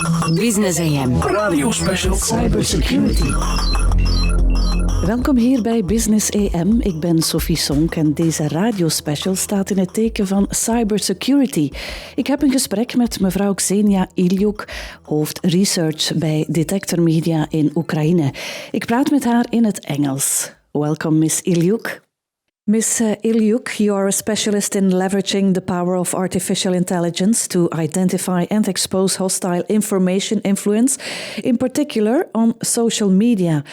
Business AM. Radio Special Cybersecurity. Welkom hier bij Business AM. Ik ben Sophie Sonk en deze radiospecial staat in het teken van cybersecurity. Ik heb een gesprek met mevrouw Ksenia Iliuk, hoofd research bij Detector Media in Oekraïne. Ik praat met haar in het Engels. Welcome, Miss Iliuk. Miss Iliuk, you are a specialist in leveraging the power of artificial intelligence to identify and expose hostile information influence, in particular on social media.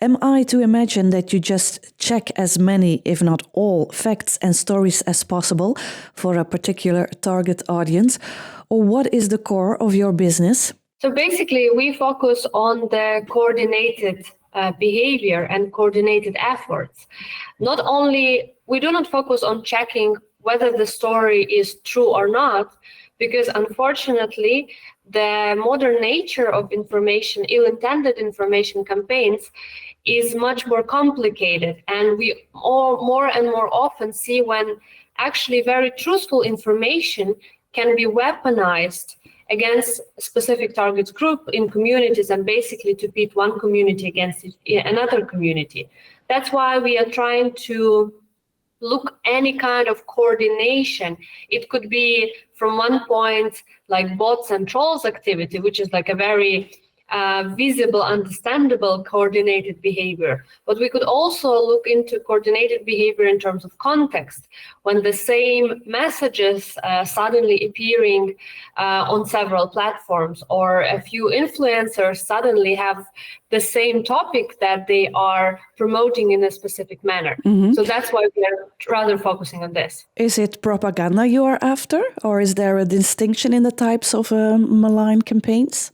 Am I to imagine that you just check as many, if not all, facts and stories as possible for a particular target audience? Or what is the core of your business? So basically, we focus on the coordinated behavior and coordinated efforts. Not only, we do not focus on checking whether the story is true or not, because unfortunately, the modern nature of information, ill-intended information campaigns, is much more complicated. And we more and more often see when actually very truthful information can be weaponized against a specific target group in communities and basically to pit one community against another community. That's why we are trying to look any kind of coordination. It could be from one point like bots and trolls activity, which is like a very visible, understandable, coordinated behavior. But we could also look into coordinated behavior in terms of context, when the same messages suddenly appearing on several platforms, or a few influencers suddenly have the same topic that they are promoting in a specific manner. Mm-hmm. So that's why we are rather focusing on this. Is it propaganda you are after, or is there a distinction in the types of malign campaigns?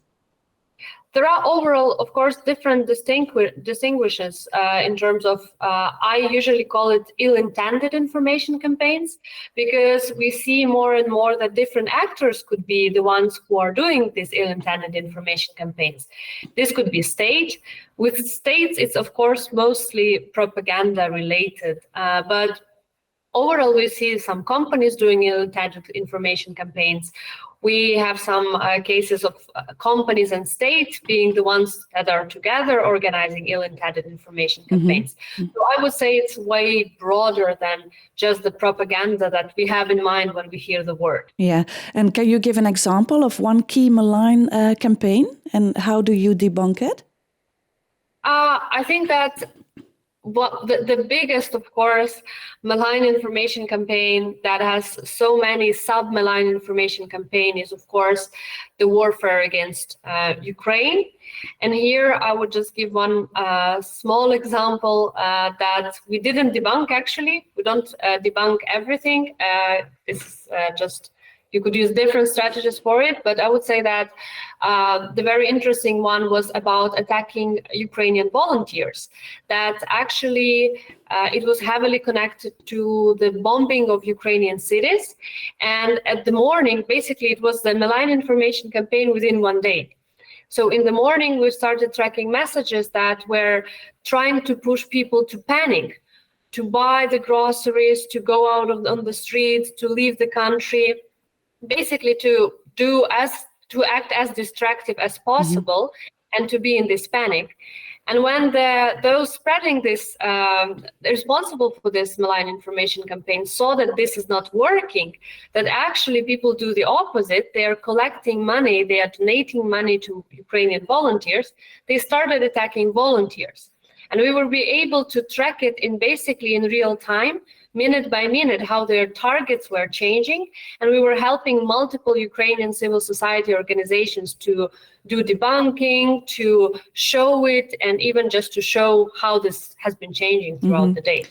There are overall, of course, different distinguishes in terms of, I usually call it ill-intended information campaigns, because we see more and more that different actors could be the ones who are doing these ill-intended information campaigns. This could be state. With states, it's of course mostly propaganda related, but overall we see some companies doing ill-intended information campaigns. We have some cases of companies and states being the ones that are together organizing ill-intended information campaigns. Mm-hmm. So I would say it's way broader than just the propaganda that we have in mind when we hear the word. Yeah, and can you give an example of one key malign campaign, and how do you debunk it? I think that the biggest, of course, malign information campaign that has so many sub-malign information campaign is, of course, the warfare against Ukraine. And here I would just give one small example that we didn't debunk, actually. We don't debunk everything. This is just, you could use different strategies for it, but I would say that the very interesting one was about attacking Ukrainian volunteers. That actually it was heavily connected to the bombing of Ukrainian cities. And at the morning, basically it was the malign information campaign within one day. So in the morning, we started tracking messages that were trying to push people to panic, to buy the groceries, to go out on the streets, to leave the country, basically to act as distractive as possible, mm-hmm. and to be in this panic. And when those spreading this, responsible for this malign information campaign saw that this is not working, that actually people do the opposite, they are collecting money, they are donating money to Ukrainian volunteers, they started attacking volunteers. And we will be able to track it in real time, minute by minute, how their targets were changing. And we were helping multiple Ukrainian civil society organizations to do debunking, to show it, and even just to show how this has been changing throughout the day.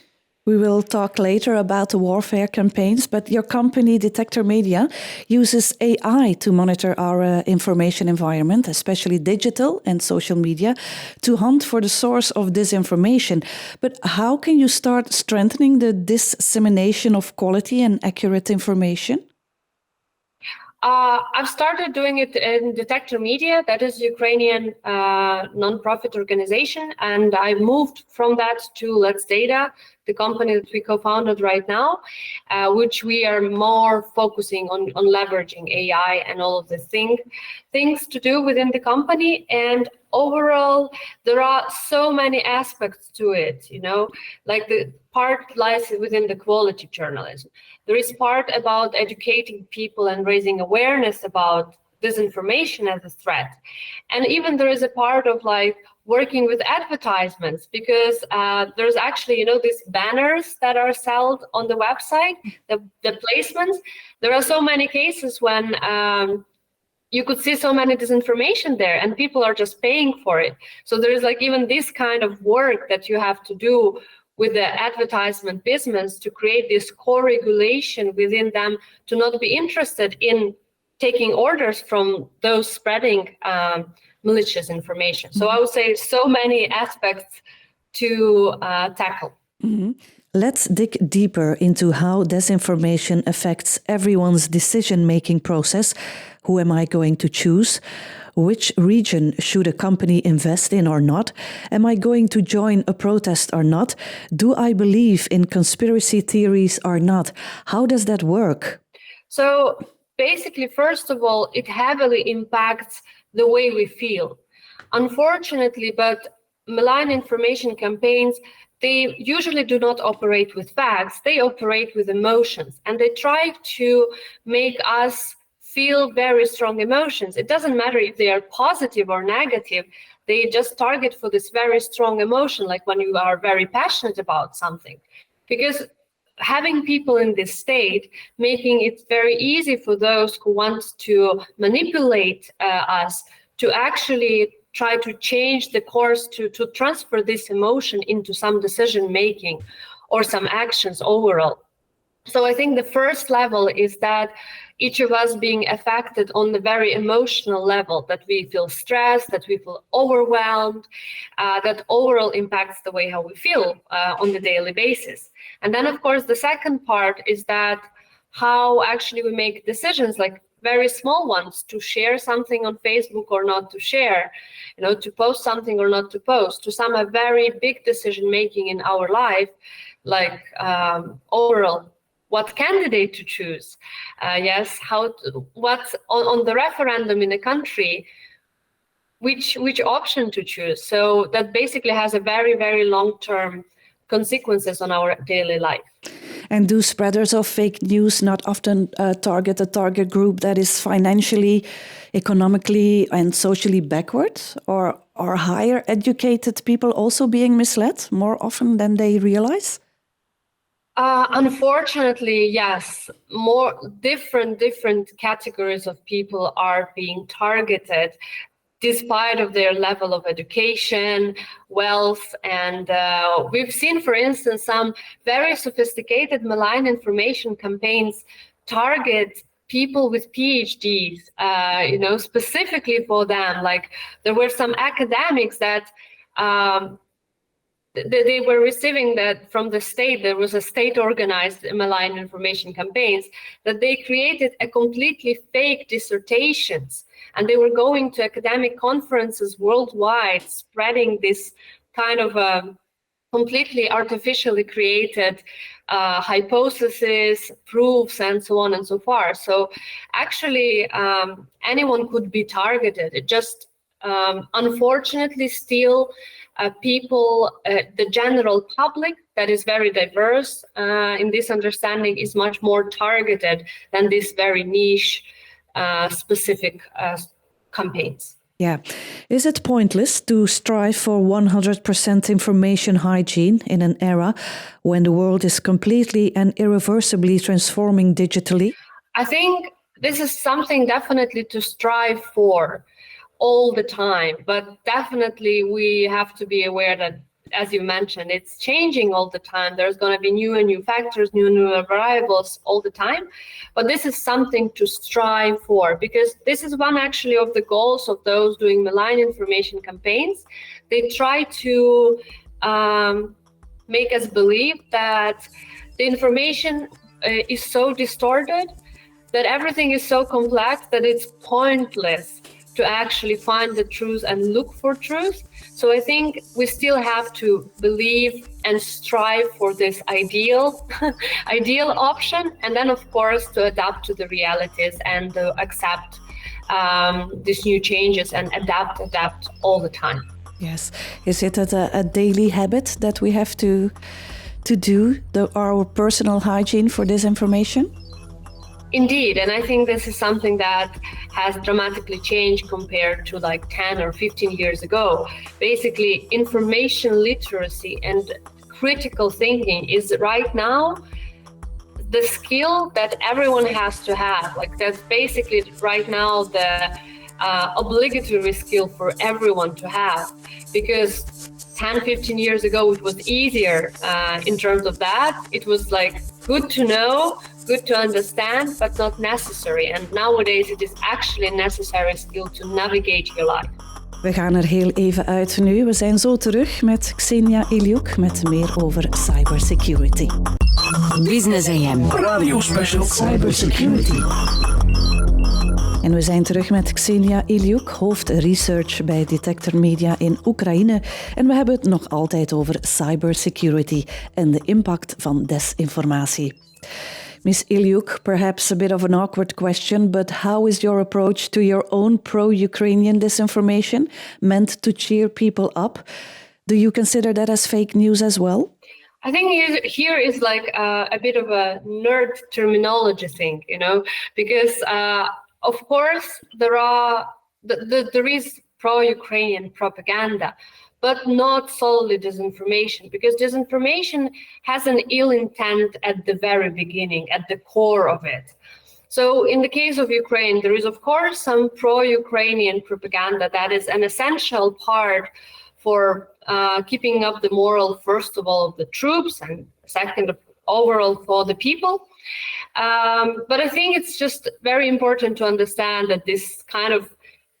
We will talk later about the warfare campaigns, but your company, Detector Media, uses AI to monitor our information environment, especially digital and social media, to hunt for the source of disinformation. But how can you start strengthening the dissemination of quality and accurate information? I've started doing it in Detector Media, that is Ukrainian non-profit organization, and I moved from that to LetsData, the company that we co-founded right now, which we are more focusing on leveraging AI and all of the things to do within the company. And overall, there are so many aspects to it, like the part lies within the quality journalism. There is part about educating people and raising awareness about disinformation as a threat. And even there is a part of working with advertisements, because there's actually, these banners that are sold on the website, the placements. There are so many cases when you could see so many disinformation there and people are just paying for it. So there is even this kind of work that you have to do with the advertisement business to create this co-regulation within them to not be interested in taking orders from those spreading malicious information. So I would say so many aspects to tackle. Mm-hmm. Let's dig deeper into how disinformation affects everyone's decision-making process. Who am I going to choose? Which region should a company invest in or not? Am I going to join a protest or not? Do I believe in conspiracy theories or not? How does that work? So basically, first of all, it heavily impacts the way we feel. Unfortunately, but malign information campaigns, they usually do not operate with facts, they operate with emotions, and they try to make us feel very strong emotions. It doesn't matter if they are positive or negative, they just target for this very strong emotion, like when you are very passionate about something. Because having people in this state, making it very easy for those who want to manipulate us to actually try to change the course, to transfer this emotion into some decision making or some actions overall. So I think the first level is that each of us being affected on the very emotional level, that we feel stressed, that we feel overwhelmed, that overall impacts the way how we feel on the daily basis. And then, of course, the second part is that how actually we make decisions, like very small ones, to share something on Facebook or not to share, to post something or not to post, to some a very big decision making in our life, like overall, what candidate to choose, what's on the referendum in a country, which option to choose. So that basically has a very, very long-term consequences on our daily life. And do spreaders of fake news not often target a target group that is financially, economically, and socially backward? Or are higher educated people also being misled more often than they realize? Unfortunately, yes. More different categories of people are being targeted, despite of their level of education, wealth, and we've seen, for instance, some very sophisticated malign information campaigns target people with PhDs, specifically for them. Like there were some academics that they were receiving that from the state. There was a state-organized malign information campaigns that they created a completely fake dissertations, and they were going to academic conferences worldwide, spreading this kind of completely artificially created hypotheses, proofs, and so on and so forth. So actually, anyone could be targeted. It just unfortunately still people, the general public that is very diverse in this understanding is much more targeted than this very niche specific campaigns. Yeah. Is it pointless to strive for 100% information hygiene in an era when the world is completely and irreversibly transforming digitally? I think this is something definitely to strive for all the time, but definitely we have to be aware that, as you mentioned, it's changing all the time. There's going to be new and new factors, new variables all the time. But this is something to strive for, because this is one actually of the goals of those doing malign information campaigns. They try to make us believe that the information is so distorted that everything is so complex that it's pointless to actually find the truth and look for truth. So I think we still have to believe and strive for this ideal option, and then of course to adapt to the realities and to accept these new changes and adapt all the time. Yes. Is it a daily habit that we have to do our personal hygiene for this information? Indeed, and I think this is something that has dramatically changed compared to like 10 or 15 years ago. Basically, information literacy and critical thinking is right now the skill that everyone has to have. Like that's basically right now the obligatory skill for everyone to have, because 10, 15 years ago, it was easier in terms of that. It was like good to know, good to understand, but not necessary. And nowadays, it is actually a necessary skill to navigate your life. We gaan er heel even uit nu. We zijn zo terug met Ksenia Iliuk met meer over cybersecurity. Business AM. Radio Special Cybersecurity. En we zijn terug met Ksenia Iliuk, hoofd research bij Detector Media in Oekraïne. En we hebben het nog altijd over cybersecurity en de impact van desinformatie. Ms. Iliuk, perhaps a bit of an awkward question, but how is your approach to your own pro-Ukrainian disinformation meant to cheer people up? Do you consider that as fake news as well? I think here is like a bit of a nerd terminology thing, because of course there is pro-Ukrainian propaganda, but not solely disinformation, because disinformation has an ill intent at the very beginning, at the core of it. So in the case of Ukraine, there is of course some pro-Ukrainian propaganda that is an essential part for keeping up the moral, first of all, of the troops, and second, overall for the people. But I think it's just very important to understand that this kind of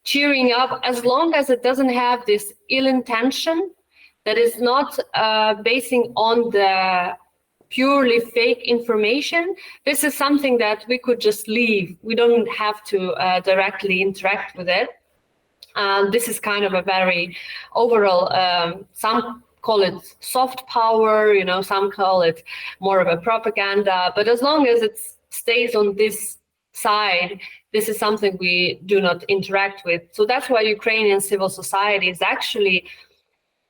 cheering up, as long as it doesn't have this ill intention, that is not basing on the purely fake information, this is something that we could just leave. We don't have to directly interact with it. This is kind of a very overall, some call it soft power, some call it more of a propaganda, but as long as it stays on this side, this is something we do not interact with. So that's why Ukrainian civil society is actually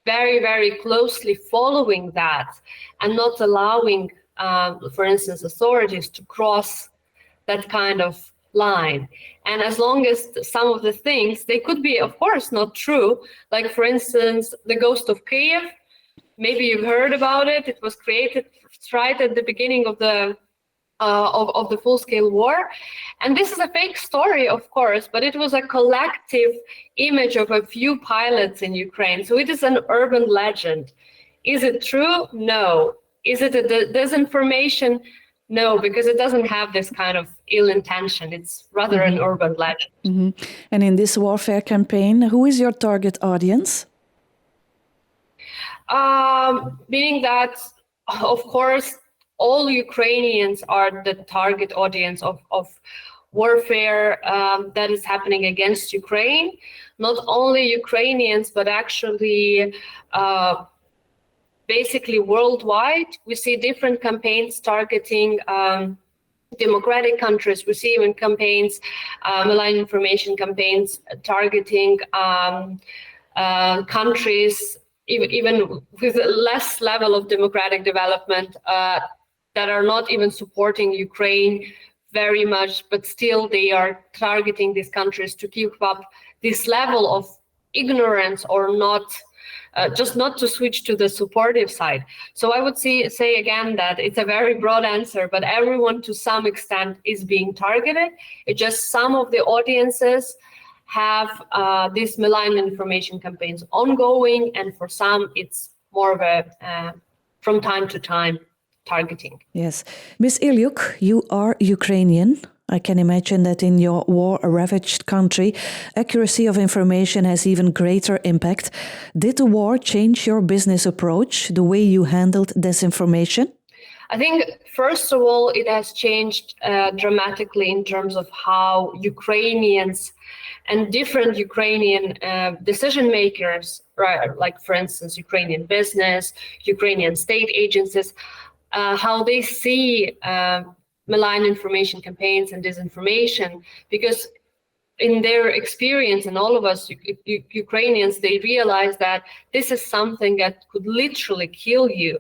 very, very closely following that and not allowing, for instance, authorities to cross that kind of line. And as long as some of the things, they could be, of course, not true, like, for instance, the ghost of Kiev, maybe you've heard about it. It was created right at the beginning of the full-scale war. And this is a fake story, of course, but it was a collective image of a few pilots in Ukraine. So it is an urban legend. Is it true? No. Is it a disinformation? No, because it doesn't have this kind of ill intention. It's rather an urban legend. Mm-hmm. And in this warfare campaign, who is your target audience? Meaning that, of course, all Ukrainians are the target audience of warfare that is happening against Ukraine. Not only Ukrainians, but actually basically worldwide. We see different campaigns targeting democratic countries. We see even campaigns, malign information campaigns targeting countries even with a less level of democratic development that are not even supporting Ukraine very much, but still they are targeting these countries to keep up this level of ignorance or not, just not to switch to the supportive side. So I would say again that it's a very broad answer, but everyone to some extent is being targeted. It's just some of the audiences have these malign information campaigns ongoing, and for some it's more of a from time to time targeting. Yes. Ms. Iliuk, you are Ukrainian. I can imagine that in your war-ravaged country, accuracy of information has even greater impact. Did the war change your business approach, the way you handled disinformation? I think, first of all, it has changed dramatically in terms of how Ukrainians and different Ukrainian decision makers, right, like, for instance, Ukrainian business, Ukrainian state agencies, how they see malign information campaigns and disinformation, because in their experience, and all of us Ukrainians, they realize that this is something that could literally kill you.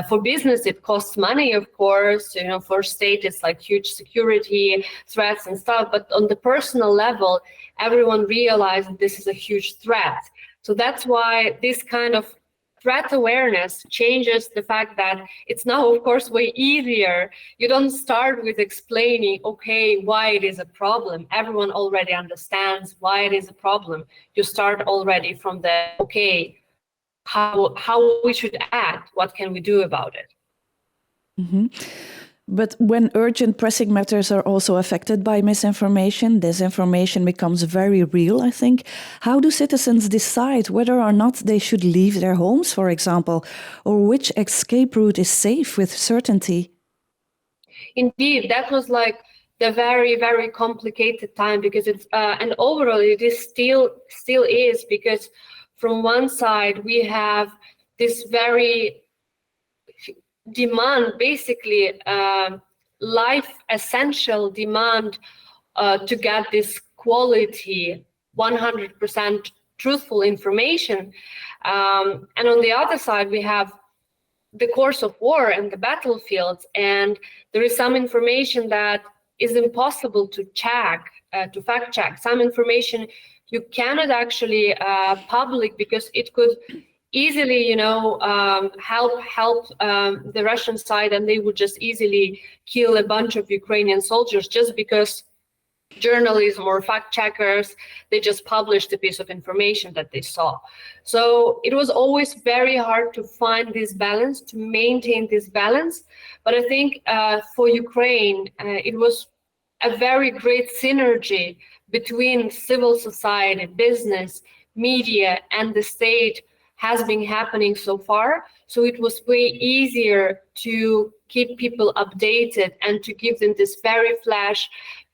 For business, it costs money, of course. For state, it's like huge security threats and stuff. But on the personal level, everyone realizes this is a huge threat. So that's why this kind of threat awareness changes the fact that it's now, of course, way easier. You don't start with explaining, okay, why it is a problem. Everyone already understands why it is a problem. You start already from the, okay, how we should act, what can we do about it? Mm-hmm. But when urgent pressing matters are also affected by misinformation, disinformation becomes very real, I think. How do citizens decide whether or not they should leave their homes, for example, or which escape route is safe with certainty? Indeed, that was like the very, very complicated time, because it's, and overall it is still is, because from one side we have this very demand, basically life essential demand to get this quality 100% truthful information, and on the other side we have the course of war and the battlefields, and there is some information that is impossible to check, to fact check. Some information you cannot actually public, because it could easily, help the Russian side, and they would just easily kill a bunch of Ukrainian soldiers just because journalism or fact checkers, they just published a piece of information that they saw. So it was always very hard to find this balance, to maintain this balance. But I think for Ukraine, it was a very great synergy between civil society, business, media, and the state has been happening so far. So it was way easier to keep people updated and to give them this very flash,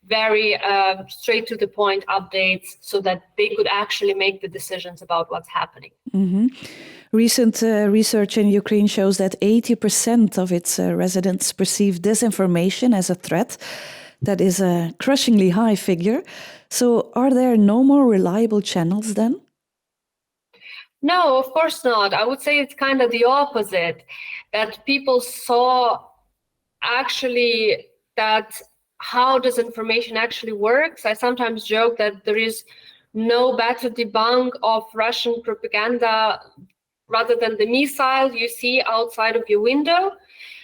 very straight to the point updates, so that they could actually make the decisions about what's happening. Mm-hmm. Recent research in Ukraine shows that 80% of its residents perceive disinformation as a threat. That is a crushingly high figure. So are there no more reliable channels then? No, of course not. I would say it's kind of the opposite, that people saw actually that how disinformation actually works. I sometimes joke that there is no better debunk of Russian propaganda rather than the missile you see outside of your window.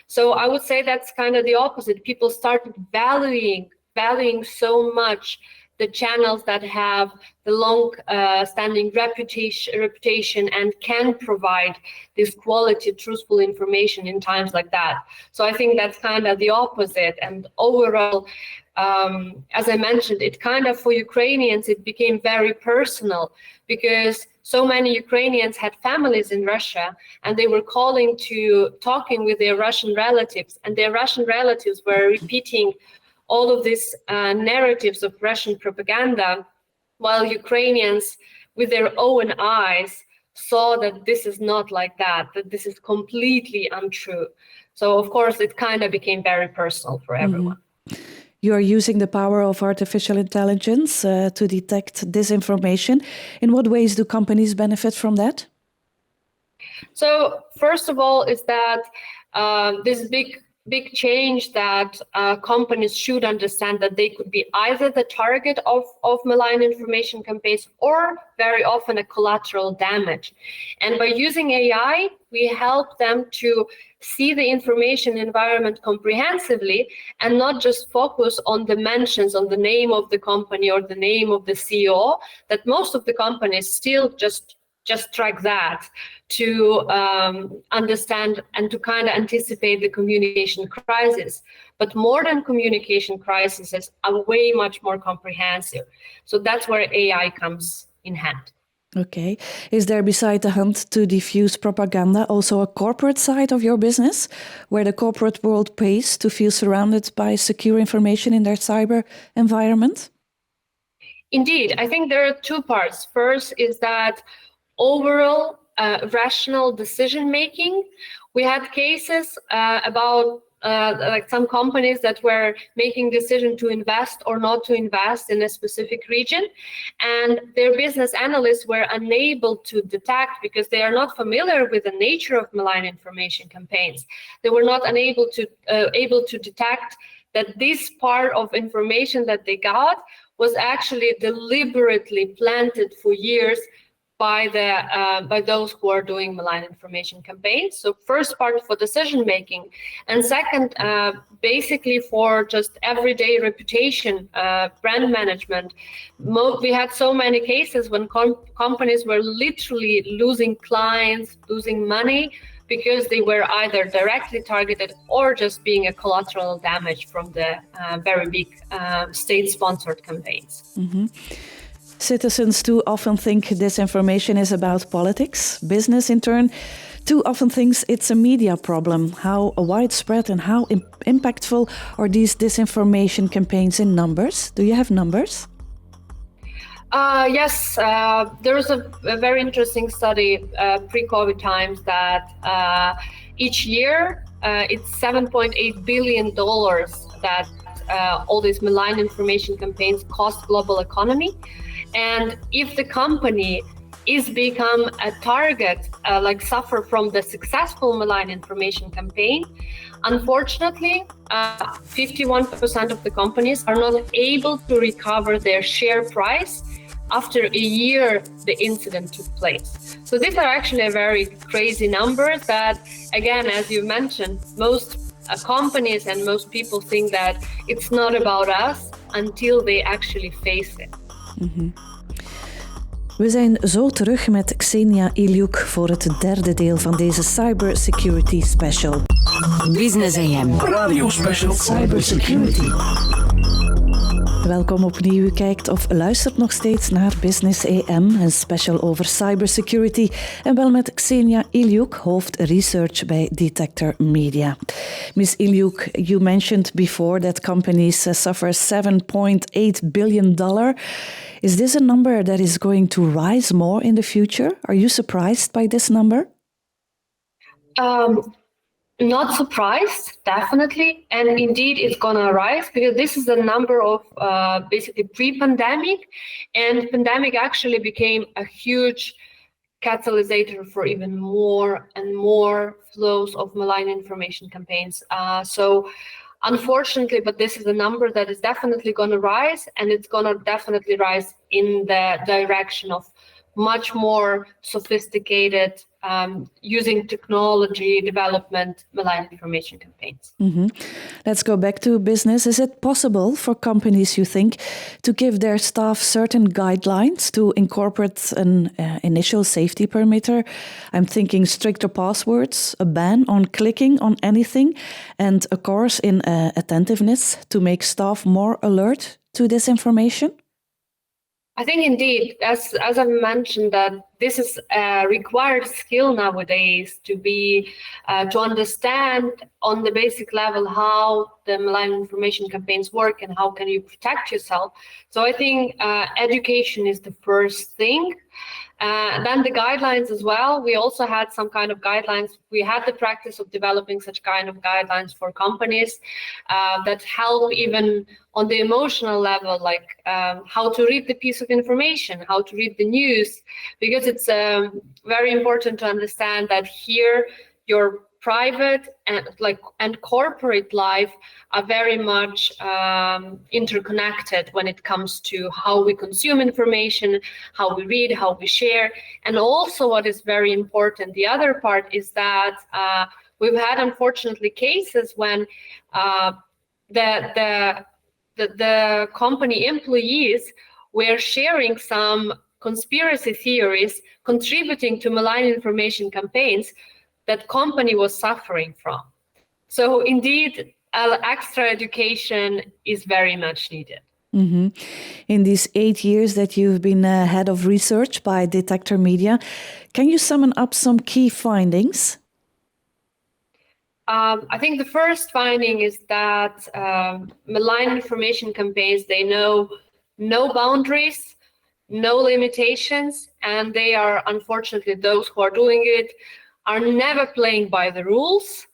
So I would say that's kind of the opposite. People started valuing so much the channels that have the long-standing reputation and can provide this quality, truthful information in times like that. So I think that's kind of the opposite. And overall, as I mentioned, it kind of, for Ukrainians, it became very personal, because so many Ukrainians had families in Russia, and they were talking with their Russian relatives, and their Russian relatives were repeating all of these narratives of Russian propaganda, while Ukrainians, with their own eyes, saw that this is not like that this is completely untrue. So, of course, it kind of became very personal for everyone. You are using the power of artificial intelligence to detect disinformation. In what ways do companies benefit from that? So, first of all, is that this big change that companies should understand that they could be either the target of malign information campaigns, or very often a collateral damage. And by using AI, we help them to see the information environment comprehensively and not just focus on the mentions, on the name of the company or the name of the CEO, that most of the companies still just track that to understand and to kind of anticipate the communication crisis. But more than communication crises are way much more comprehensive. So that's where AI comes in hand. Okay. Is there, beside the hunt to diffuse propaganda, also a corporate side of your business, where the corporate world pays to feel surrounded by secure information in their cyber environment? Indeed, I think there are two parts. First is that overall rational decision making. We had cases about like some companies that were making decision to invest or not to invest in a specific region, and their business analysts were unable to detect, because they are not familiar with the nature of malign information campaigns. They were not able to detect that this part of information that they got was actually deliberately planted for years by those who are doing malign information campaigns. So first part for decision making, and second, basically for just everyday reputation, brand management. We had so many cases when companies were literally losing clients, losing money, because they were either directly targeted or just being a collateral damage from the very big state-sponsored campaigns. Mm-hmm. Citizens too often think disinformation is about politics. Business, in turn, too often thinks it's a media problem. How widespread and how impactful are these disinformation campaigns in numbers? Do you have numbers? Yes, there was a very interesting study pre-COVID times that each year it's $7.8 billion that all these malign information campaigns cost global economy. And if the company is become a target, like suffer from the successful malign information campaign, unfortunately, 51% of the companies are not able to recover their share price after a year the incident took place. So these are actually a very crazy numbers that, again, as you mentioned, most companies and most people think that it's not about us until they actually face it. Mm-hmm. We zijn zo terug met Ksenia Iliuk voor het derde deel van deze Cybersecurity Special. Business AM. Radio Special Cybersecurity. Welkom opnieuw. U kijkt of luistert nog steeds naar Business AM, een special over cybersecurity. En wel met Ksenia Iliuk, hoofd research bij Detector Media. Ms. Iliuk, you mentioned before that companies suffer $7.8 billion. Is this a number that is going to rise more in the future? Are you surprised by this number? Not surprised, definitely. And indeed, it's going to rise because this is the number of basically pre-pandemic. And pandemic actually became a huge catalyst for even more and more flows of malign information campaigns. So unfortunately, but this is a number that is definitely going to rise, and it's going to definitely rise in the direction of much more sophisticated, using technology development, malign information campaigns. Mm-hmm. Let's go back to business. Is it possible for companies, you think, to give their staff certain guidelines to incorporate an initial safety perimeter? I'm thinking stricter passwords, a ban on clicking on anything, and a course in attentiveness to make staff more alert to this information? I think indeed, as I mentioned, that this is a required skill nowadays to be to understand on the basic level how the malign information campaigns work and how can you protect yourself. So I think education is the first thing. Then the guidelines as well. We also had some kind of guidelines. We had the practice of developing such kind of guidelines for companies that help even on the emotional level, like how to read the piece of information, how to read the news, because it's very important to understand that here your private and corporate life are very much interconnected when it comes to how we consume information, how we read, how we share. And also what is very important, the other part is that we've had unfortunately cases when the company employees were sharing some conspiracy theories contributing to malign information campaigns that company was suffering from. So indeed, extra education is very much needed. Mm-hmm. In these 8 years that you've been head of research by Detector Media, can you sum up some key findings? I think the first finding is that malign information campaigns, they know no boundaries, no limitations, and they are, unfortunately, those who are doing it are never playing by the rules.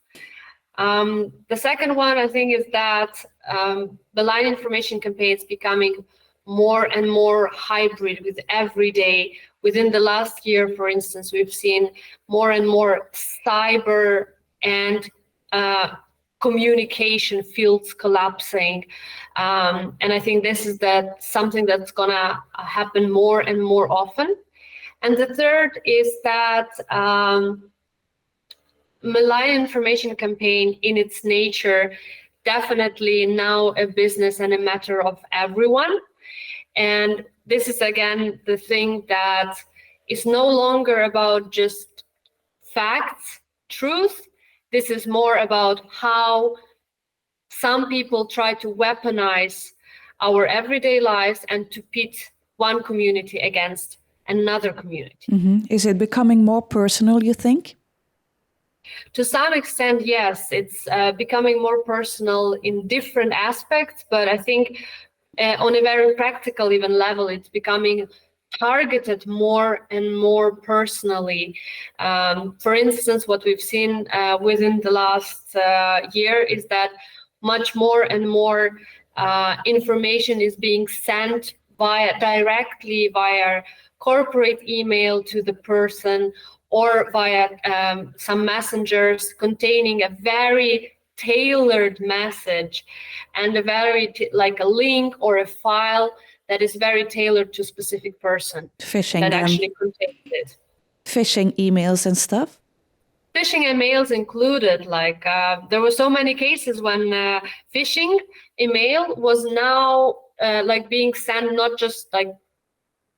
The second one, I think, is that malign information campaigns becoming more and more hybrid with every day. Within the last year, for instance, we've seen more and more cyber and communication fields collapsing. And I think this is something that's gonna happen more and more often. And the third is that malign information campaign in its nature, definitely now a business and a matter of everyone. And this is again the thing that is no longer about just facts, truth. This is more about how some people try to weaponize our everyday lives and to pit one community against another community. Mm-hmm. Is it becoming more personal, you think? To some extent, yes, it's becoming more personal in different aspects, but I think on a very practical even level, it's becoming targeted more and more personally. For instance, what we've seen within the last year is that much more and more information is being sent directly via corporate email to the person, or via some messengers containing a very tailored message and a very like a link or a file that is very tailored to a specific person. Phishing that them. Actually contains it. Phishing emails and stuff? Phishing emails included, like there were so many cases when phishing email was now like being sent not just like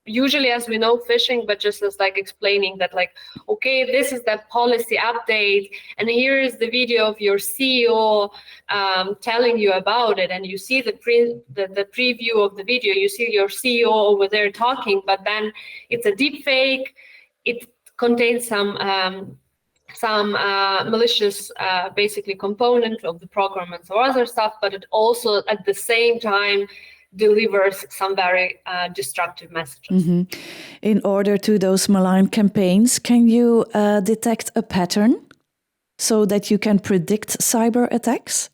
usually as we know phishing, but just as like explaining that like, okay, this is the policy update and here is the video of your CEO telling you about it, and you see the preview of the video, you see your CEO over there talking, but then it's a deep fake. It contains some malicious basically component of the program and so other stuff, but it also at the same time delivers some very destructive messages. Mm-hmm. In order to those malign campaigns, can you detect a pattern so that you can predict cyber attacks?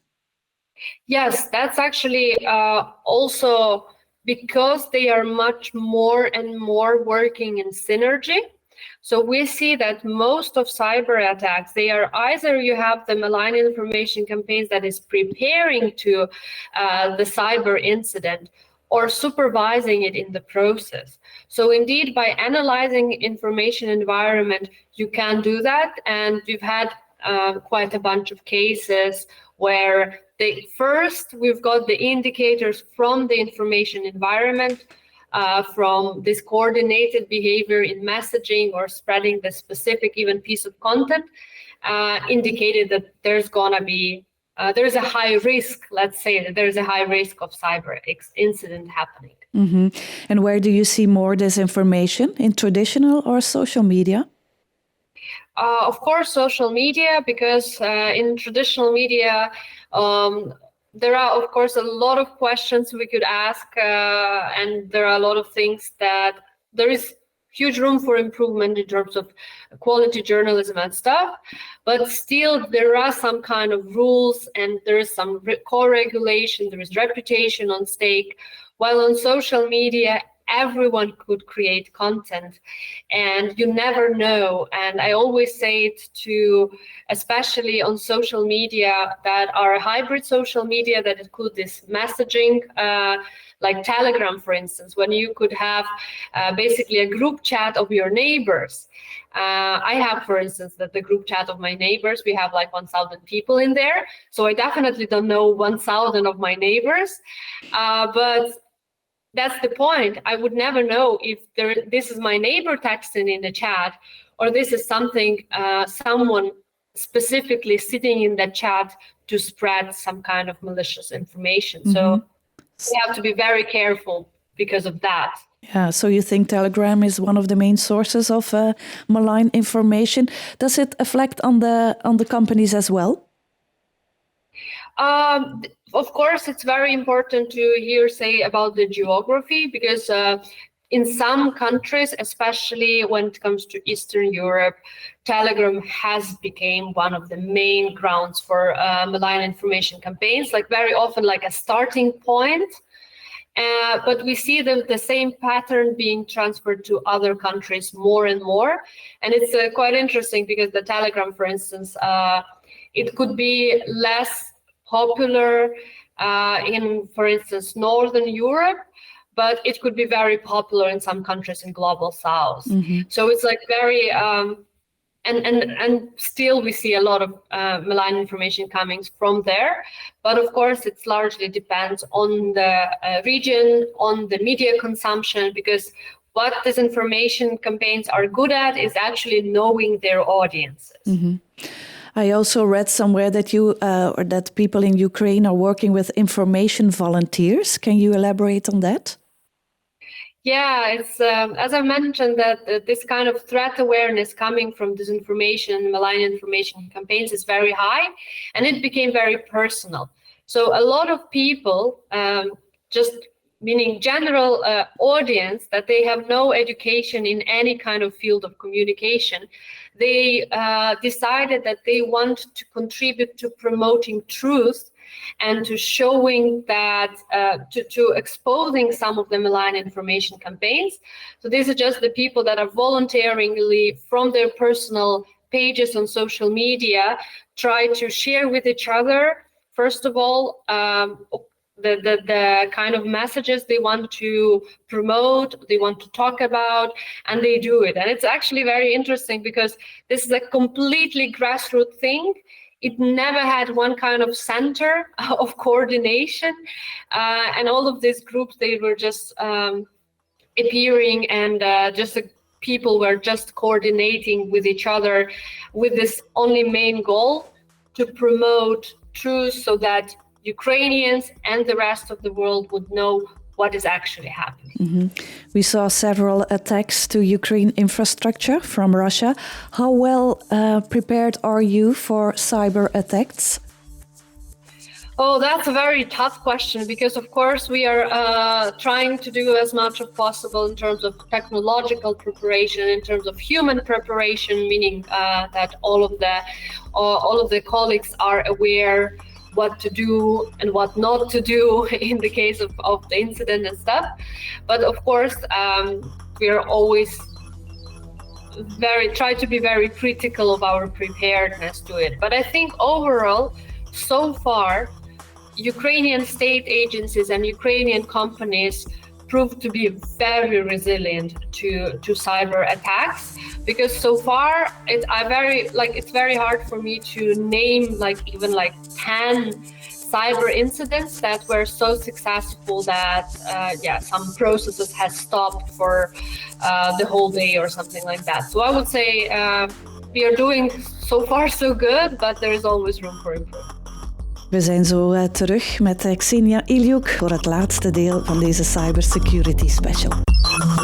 Yes, that's actually also because they are much more and more working in synergy. So we see that most of cyber attacks, they are either you have the malign information campaigns that is preparing to the cyber incident or supervising it in the process. So indeed, by analyzing information environment, you can do that. And we've had quite a bunch of cases where we've got the indicators from the information environment, from this coordinated behavior in messaging or spreading the specific even piece of content, indicated that there's a high risk, let's say that there's a high risk of cyber incident happening. Mm-hmm. And where do you see more disinformation, in traditional or social media? Of course, social media, because in traditional media, there are, of course, a lot of questions we could ask, and there are a lot of things that there is huge room for improvement in terms of quality journalism and stuff. But still, there are some kind of rules and there is some co-regulation, there is reputation on stake. While on social media, everyone could create content and you never know. And I always say it especially on social media that are hybrid social media that include this messaging, like Telegram, for instance, when you could have basically a group chat of your neighbors. I have, for instance, the group chat of my neighbors, we have like 1,000 people in there. So I definitely don't know 1,000 of my neighbors, but that's the point. I would never know if this is my neighbor texting in the chat, or this is something someone specifically sitting in the chat to spread some kind of malicious information. Mm-hmm. we have to be very careful because of that. Yeah, so you think Telegram is one of the main sources of malign information. Does it affect on the companies as well? Of course, it's very important to hear say about the geography, because in some countries, especially when it comes to Eastern Europe, Telegram has become one of the main grounds for malign information campaigns, like very often like a starting point. But we see the same pattern being transferred to other countries more and more. And it's quite interesting because the Telegram, for instance, it could be less popular in, for instance, Northern Europe, but it could be very popular in some countries in global South. Mm-hmm. So it's like very, and still we see a lot of malign information coming from there. But of course, it largely depends on the region, on the media consumption, because what disinformation campaigns are good at is actually knowing their audiences. Mm-hmm. I also read somewhere that you or that people in Ukraine are working with information volunteers. Can you elaborate on that? Yeah, it's as I mentioned that this kind of threat awareness coming from disinformation, malign information campaigns is very high, and it became very personal. So a lot of people, just meaning general audience, that they have no education in any kind of field of communication, they decided that they want to contribute to promoting truth and to showing that, to exposing some of the malign information campaigns. So these are just the people that are voluntarily from their personal pages on social media try to share with each other, first of all, the kind of messages they want to promote, they want to talk about, and they do it. And it's actually very interesting because this is a completely grassroots thing. It never had one kind of center of coordination. And all of these groups, they were just appearing, and people were just coordinating with each other with this only main goal to promote truth so that Ukrainians and the rest of the world would know what is actually happening. Mm-hmm. We saw several attacks to Ukraine infrastructure from Russia. How well prepared are you for cyber attacks? Oh, that's a very tough question because, of course, we are trying to do as much as possible in terms of technological preparation, in terms of human preparation, meaning that all of the colleagues are aware what to do and what not to do in the case of the incident and stuff. But of course, we are always try to be very critical of our preparedness to it. But I think overall, so far, Ukrainian state agencies and Ukrainian companies proved to be very resilient to cyber attacks, because so far it's very hard for me to name even 10 cyber incidents that were so successful that some processes has stopped for the whole day or something like that. So I would say we are doing so far so good, but there is always room for improvement. We zijn zo terug met Ksenia Iliuk voor het laatste deel van deze Cybersecurity Special.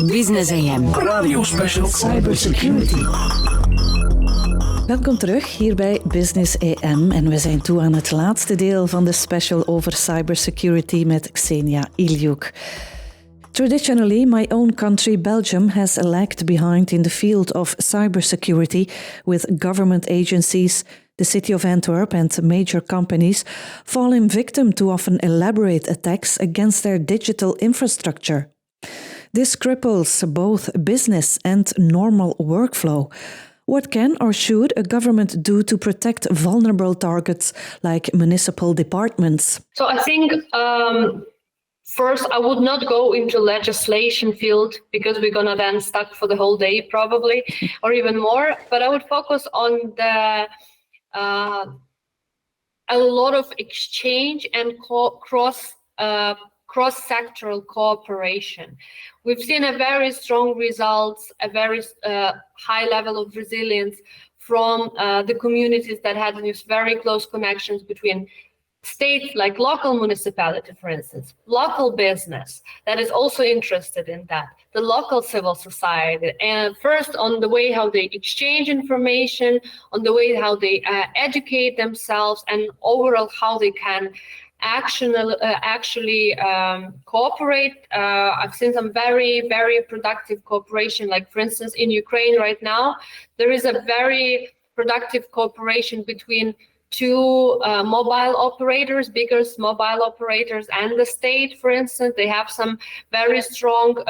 Business AM. Radio Special Cybersecurity. Welkom terug hier bij Business AM en we zijn toe aan het laatste deel van de special over cybersecurity met Ksenia Iliuk. Traditionally, my own country, Belgium, has lagged behind in the field of cybersecurity, with government agencies, the city of Antwerp and major companies falling victim to often elaborate attacks against their digital infrastructure. This cripples both business and normal workflow. What can or should a government do to protect vulnerable targets like municipal departments? So I think first, I would not go into legislation field because we're gonna then stuck for the whole day probably, or even more. But I would focus on a lot of exchange and cross-sectoral cooperation. We've seen a very strong results, a very high level of resilience from the communities that had these very close connections between states like local municipality, for instance, local business that is also interested in that, the local civil society, and first on the way how they exchange information, on the way how they educate themselves, and overall how they can actually cooperate. I've seen some very, very productive cooperation, like for instance in Ukraine right now, there is a very productive cooperation between two mobile operators, biggest mobile operators, and the state, for instance. They have some very strong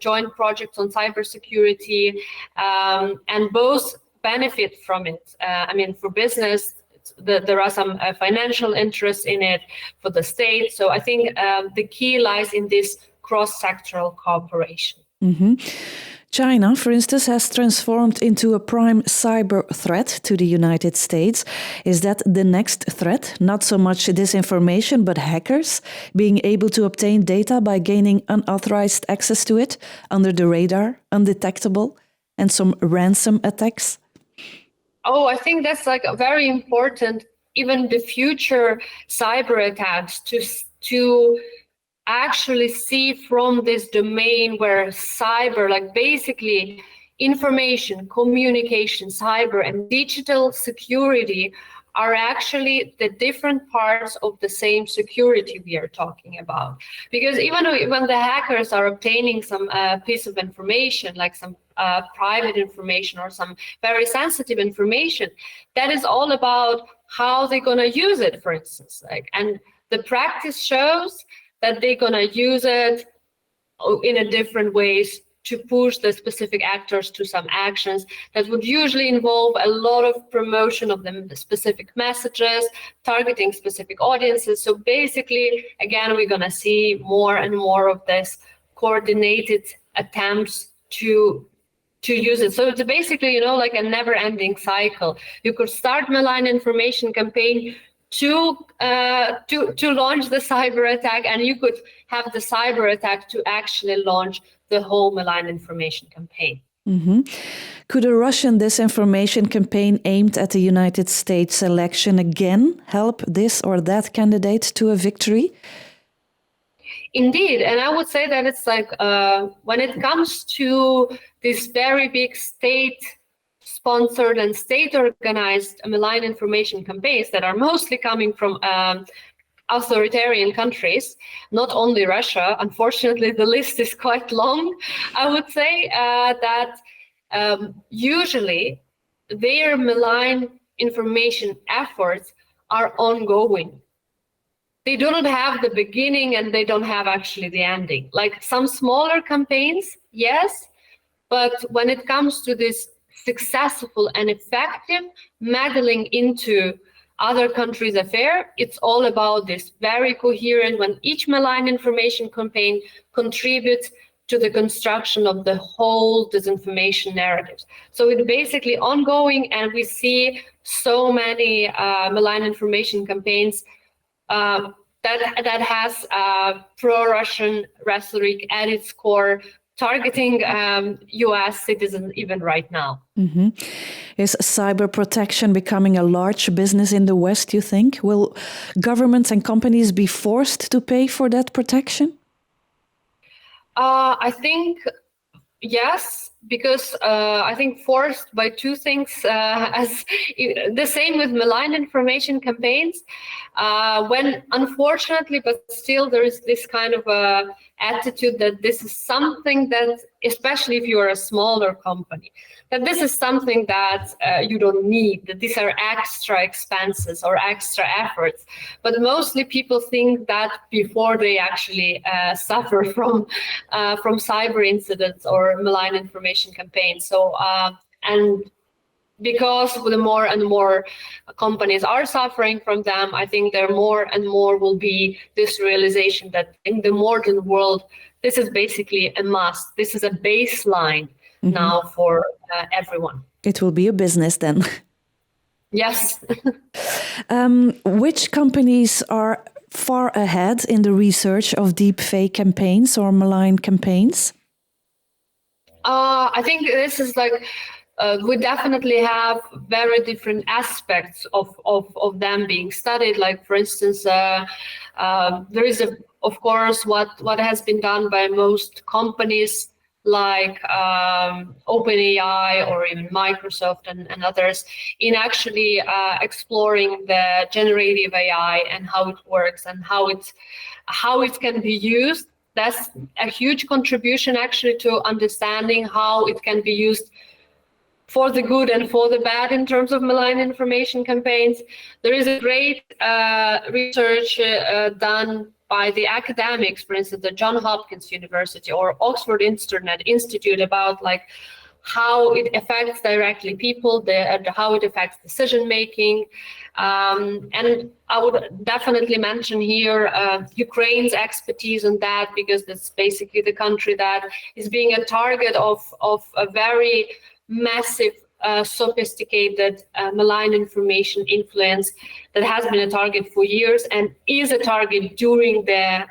joint projects on cybersecurity, and both benefit from it. For business, there are some financial interests in it for the state. So I think the key lies in this cross-sectoral cooperation. Mm-hmm. China, for instance, has transformed into a prime cyber threat to the United States. Is that the next threat? Not so much disinformation, but hackers being able to obtain data by gaining unauthorized access to it under the radar, undetectable, and some ransom attacks? Oh, I think that's like a very important, even the future cyber attacks to actually see from this domain where cyber, like basically information, communication, cyber, and digital security are actually the different parts of the same security we are talking about. Because even when the hackers are obtaining some piece of information, like some private information or some very sensitive information, that is all about how they're going to use it, for instance. And the practice shows that they're going to use it in a different ways to push the specific actors to some actions that would usually involve a lot of promotion of the specific messages, targeting specific audiences. So basically, again, we're going to see more and more of this coordinated attempts to use it. So it's basically, like a never-ending cycle. You could start malign information campaign to launch the cyber attack, and you could have the cyber attack to actually launch the whole malign information campaign. Mm-hmm. Could a Russian disinformation campaign aimed at the United States election again help this or that candidate to a victory? Indeed, and I would say that it's like when it comes to these very big state-sponsored and state-organized malign information campaigns that are mostly coming from authoritarian countries, not only Russia. Unfortunately, the list is quite long. I would say that usually their malign information efforts are ongoing. They do not have the beginning and they don't have actually the ending. Like some smaller campaigns, yes, but when it comes to this successful and effective meddling into other countries' affairs, it's all about this very coherent, when each malign information campaign contributes to the construction of the whole disinformation narratives. So it's basically ongoing, and we see so many malign information campaigns that has pro-Russian rhetoric at its core, targeting US citizens even right now. Mm-hmm. Is cyber protection becoming a large business in the West, you think? Will governments and companies be forced to pay for that protection? I think yes, because I think forced by two things, as the same with malign information campaigns, when unfortunately, but still there is this kind of attitude that this is something that, especially if you are a smaller company, that this is something that you don't need, that these are extra expenses or extra efforts. But mostly people think that before they actually suffer from cyber incidents or malign information campaigns. So, and because the more and more companies are suffering from them, I think there more and more will be this realization that in the modern world, this is basically a must. This is a baseline now for everyone. It will be a business then. Yes. Which companies are far ahead in the research of deepfake campaigns or malign campaigns? I think this is like we definitely have very different aspects of them being studied. Like, for instance, there is, of course, what has been done by most companies like OpenAI or even Microsoft and others in actually exploring the generative AI and how it works and how it can be used. That's a huge contribution actually to understanding how it can be used for the good and for the bad in terms of malign information campaigns. There is a great research done by the academics, for instance, the Johns Hopkins University or Oxford Internet Institute, about like how it affects directly people, how it affects decision making. And I would definitely mention here Ukraine's expertise on that, because that's basically the country that is being a target of a very massive, sophisticated malign information influence that has been a target for years and is a target during the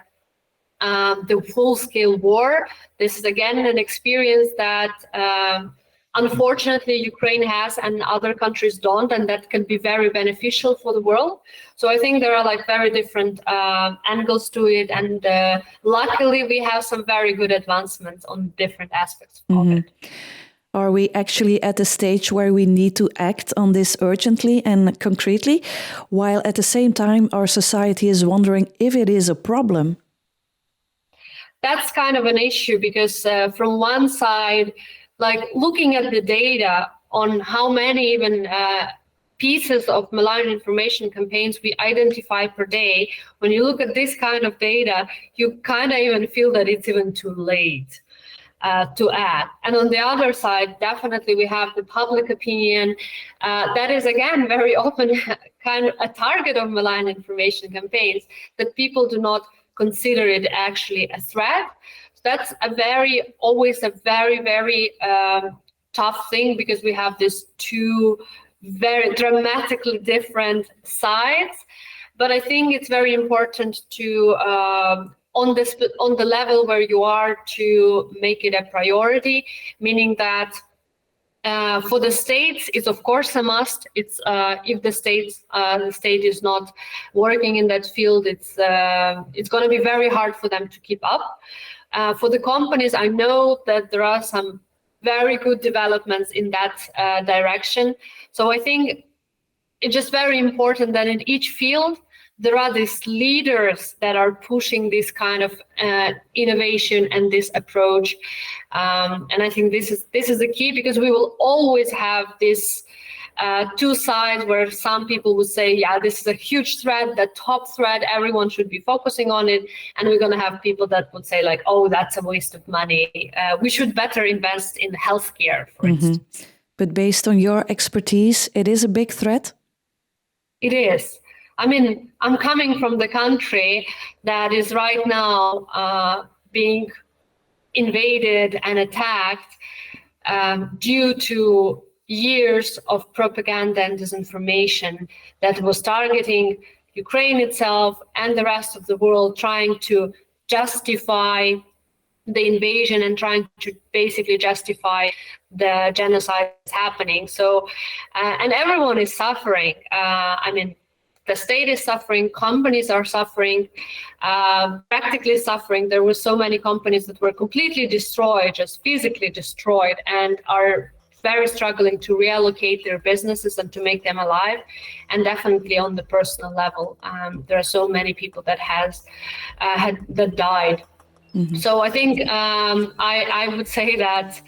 full-scale war. This is again an experience that unfortunately Ukraine has and other countries don't, and that can be very beneficial for the world. So I think there are like very different angles to it, and luckily we have some very good advancements on different aspects of it. Are we actually at a stage where we need to act on this urgently and concretely, while at the same time our society is wondering if it is a problem? That's kind of an issue, because from one side, like looking at the data on how many even pieces of malign information campaigns we identify per day, when you look at this kind of data, you kind of even feel that it's even too late to act. And on the other side, definitely we have the public opinion that is again very often kind of a target of malign information campaigns, that people do not consider it actually a threat. So that's always a very tough thing, because we have these two very dramatically different sides. But I think it's very important to on the level where you are, to make it a priority, meaning that for the states, it's of course a must. It's if the state is not working in that field, it's going to be very hard for them to keep up. For the companies, I know that there are some very good developments in that direction. So I think it's just very important that in each field there are these leaders that are pushing this kind of innovation and this approach. And I think this is the key, because we will always have this two sides where some people would say, yeah, this is a huge threat, the top threat, everyone should be focusing on it. And we're going to have people that would say like, oh, that's a waste of money. We should better invest in healthcare, for instance. But based on your expertise, it is a big threat? It is. I mean, I'm coming from the country that is right now being invaded and attacked due to years of propaganda and disinformation that was targeting Ukraine itself and the rest of the world, trying to justify the invasion and trying to basically justify the genocide that's happening. So, and everyone is suffering. I mean, the state is suffering, companies are suffering, practically suffering. There were so many companies that were completely destroyed, just physically destroyed, and are very struggling to reallocate their businesses and to make them alive. And definitely on the personal level, there are so many people that that died. So I think I would say that,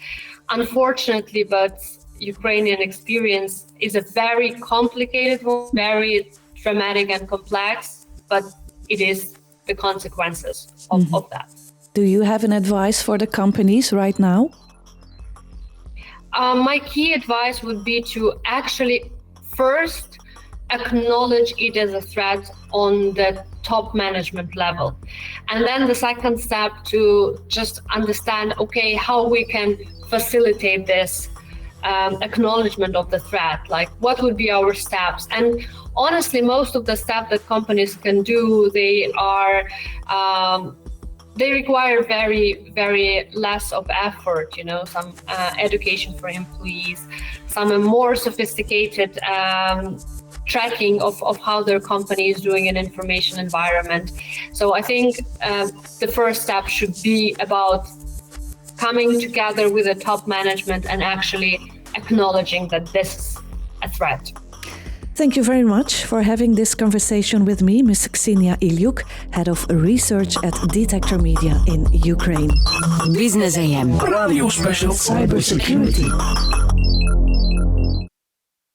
unfortunately, but Ukrainian experience is a very complicated one, very dramatic and complex, but it is the consequences of that. Do you have an advice for the companies right now? My key advice would be to actually first acknowledge it as a threat on the top management level. And then the second step, to just understand, okay, how we can facilitate this acknowledgement of the threat, like what would be our steps. And honestly, most of the steps that companies can do, they are they require very, very less of effort, some education for employees, some more sophisticated tracking of how their company is doing in information environment. So I think the first step should be about coming together with the top management and actually acknowledging that this is a threat. Thank you very much for having this conversation with me, Ms. Ksenia Iliuk, Head of Research at Detector Media in Ukraine. Business AM. Radio Special Cybersecurity.